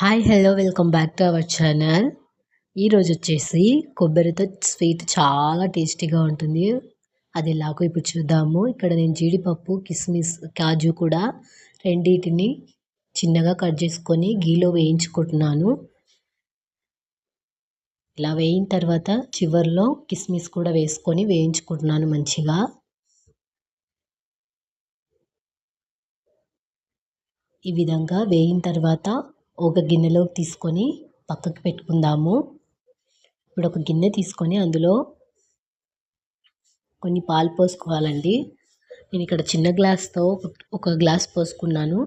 Hi hello welcome back to our channel. ఈరోజు వచ్చేసి కొబ్బరితో sweet చాలా టేస్టీగా ఉంటుంది. అది ఎలాగో ఇప్పుడు చూద్దాము. ఇక్కడ నేను జీడిపప్పు, కిస్మిస్, కాజు కూడా రెండింటిని చిన్నగా కట్ చేసుకొని గీలో వేయించుకుంటున్నాను. ఇలా వేయిన తర్వాత చివర్లో కిస్మిస్ కూడా వేసుకొని వేయించుకుంటున్నాను మంచిగా. ఈ విధంగా వేయిన తర్వాత ఒక గిన్నెలోకి తీసుకొని పక్కకు పెట్టుకుందాము. ఇప్పుడు ఒక గిన్నె తీసుకొని అందులో కొన్ని పాలు పోసుకోవాలండి. నేను ఇక్కడ చిన్న గ్లాస్తో ఒక గ్లాస్ పోసుకున్నాను.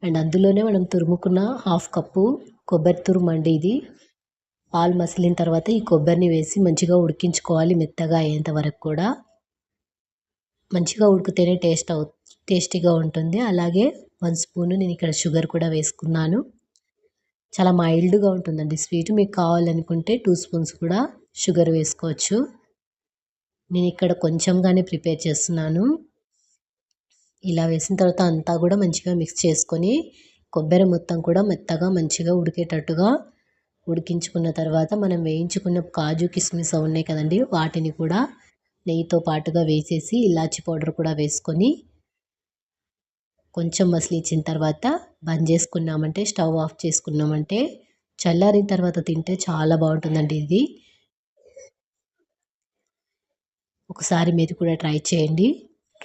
అండ్ అందులోనే మనం తురుముకున్న హాఫ్ కప్పు కొబ్బరి తురుము అండి ఇది. పాలు మసిలిన తర్వాత ఈ కొబ్బరిని వేసి మంచిగా ఉడికించుకోవాలి, మెత్తగా అయ్యేంత వరకు కూడా. మంచిగా ఉడికితేనే టేస్టీగా ఉంటుంది. అలాగే 1 స్పూను నేను ఇక్కడ షుగర్ కూడా వేసుకున్నాను. చాలా మైల్డ్గా ఉంటుందండి స్వీట్. మీకు కావాలనుకుంటే 2 స్పూన్స్ కూడా షుగర్ వేసుకోవచ్చు. నేను ఇక్కడ కొంచెంగానే ప్రిపేర్ చేస్తున్నాను. ఇలా వేసిన తర్వాత అంతా కూడా మంచిగా మిక్స్ చేసుకొని కొబ్బరి మొత్తం కూడా మెత్తగా మంచిగా ఉడికేటట్టుగా ఉడికించుకున్న తర్వాత మనం వేయించుకున్న కాజు కిస్మిస్ ఉన్నాయి కదండి, వాటిని కూడా నెయ్యితో పాటుగా వేసేసి ఇలాచి పౌడర్ కూడా వేసుకొని కొంచెం మసిలించిన తర్వాత బంద్ చేసుకున్నామంటే, స్టవ్ ఆఫ్ చేసుకున్నామంటే చల్లారిన తర్వాత తింటే చాలా బాగుంటుందండి ఇది. ఒకసారి మీరు కూడా ట్రై చేయండి.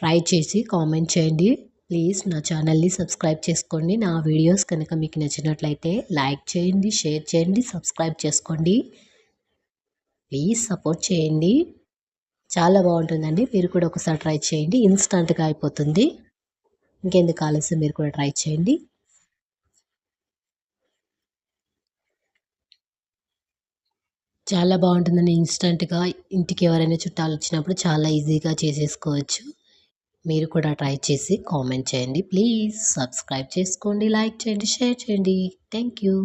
ట్రై చేసి కామెంట్ చేయండి. ప్లీజ్ నా ఛానల్ని సబ్స్క్రైబ్ చేసుకోండి. నా వీడియోస్ కనుక మీకు నచ్చినట్లయితే లైక్ చేయండి, షేర్ చేయండి, సబ్స్క్రైబ్ చేసుకోండి. ప్లీజ్ సపోర్ట్ చేయండి. చాలా బాగుంటుందండి. మీరు కూడా ఒకసారి ట్రై చేయండి. ఇన్స్టంట్గా అయిపోతుంది. ఇంకెందుకు ఆలస్యం, మీరు కూడా ట్రై చేయండి. చాలా బాగుంటుందండి. ఇన్స్టంట్గా ఇంటికి ఎవరైనా చుట్టాలు వచ్చినప్పుడు చాలా ఈజీగా చేసేసుకోవచ్చు. మీరు కూడా ట్రై చేసి కామెంట్ చేయండి. ప్లీజ్ సబ్స్క్రైబ్ చేసుకోండి, లైక్ చేయండి, షేర్ చేయండి. Thank you.